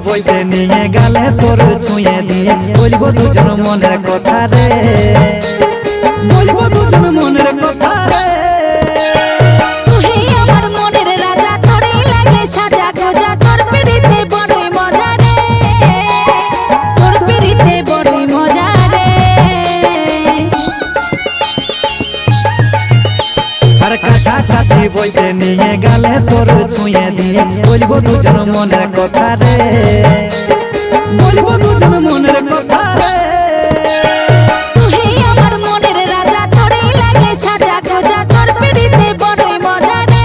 বইসে নিয়ে গেলে তোর ছুঁয়ে দিয়ে বলবো দুজন মনের কথা রে, বলবো দুজন মনের কথা রে। তুই আমার মনের রাজা, তোরে লাগে সাজা গোজা, তোর পিড়িতে বড়ই মজা রে, তোর পিড়িতে বড়ই মজা রে। আর কাছাকাছি বইসে নিয়ে গেলে তোর ছুঁয়ে দিয়ে বলবো দুজন মনের কথা রে, বলবো দুজন মনের কথা রে। তুই আমার মনের রাজা, তোরে লাগে সাজা গোজা, তোর পিড়িতে বড়ই মজা রে,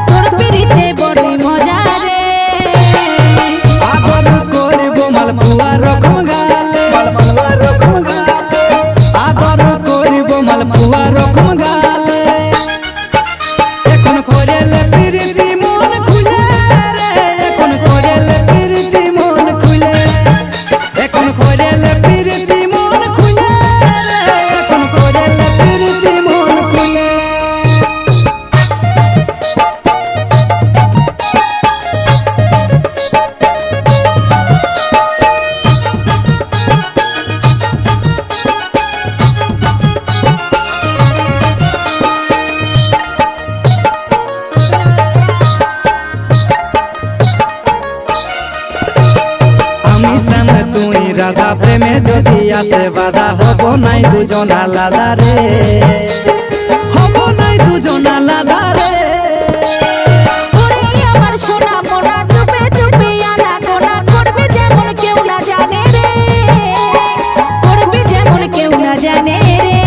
তোর পিড়িতে বড়ই মজা রে। আদর করব মালপুয়া রকম গালে, মালপুয়া রকম গালে, আদর করব মালপুয়া রকম গালে। এখন করেলে প্রীতি মন খুলে রে, এখন করেলে প্রীতি মন খুলে, এখন করেলে প্রীতি মন খুলে রে, এখন করেলে প্রীতি মন খুলে। রাধা প্রেমে যদি আসে বাধা, হব নাই দুজন আলাদা রে, হব নাই দুজন আলাদা রে। ওরে আমার সোনা মোনা, চুপে চুপে আনা গোনা, করবে যেমন কেউ না জানে রে, করবে যেমন কেউ না জানে রে।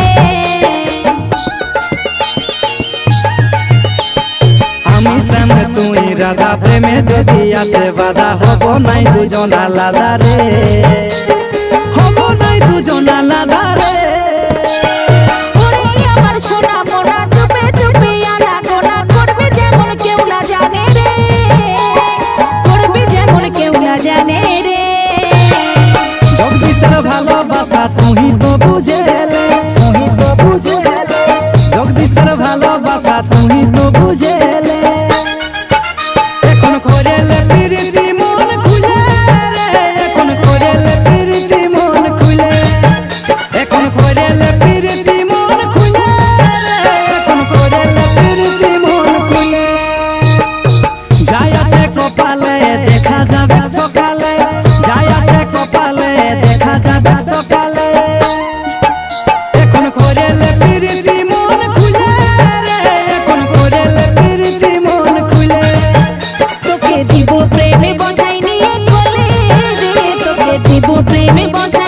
আমি সামনে তুই রাধা প্রেমে যদি আসে বাধা, হব নাই দুজন আলাদা রে, হব নাই দুজন আলাদা রে। ওরে আমার সোনা মোনা, চুপে চুপে আনা গোনা, করবে যেমন কেউ না জানে রে, করবে যেমন কেউ না জানে রে। জগদীশের ভালোবাসা তুই তো বুঝেলে, তুই তো বুঝেলে, জগদীশের ভালোবাসা তুই তো বুঝেলে। এখন করেলে প্রীতি মন খুলে রে, এখন করেলে প্রীতি মন খুলে, এখন করেলে প্রীতি মন খুলে রে, এখন করেলে প্রীতি মন খুলে। যাই আছে কপালে দেখা যাবে সকালে, যাই আছে কপালে দেখা যাবে সকালে। এখন করেলে প্রীতি মন খুলে রে, এখন করেলে প্রীতি মন খুলে। তোকে দিব প্রেমে বসাই নিয়ে কোলে রে, তোকে দিব প্রেমে বসাই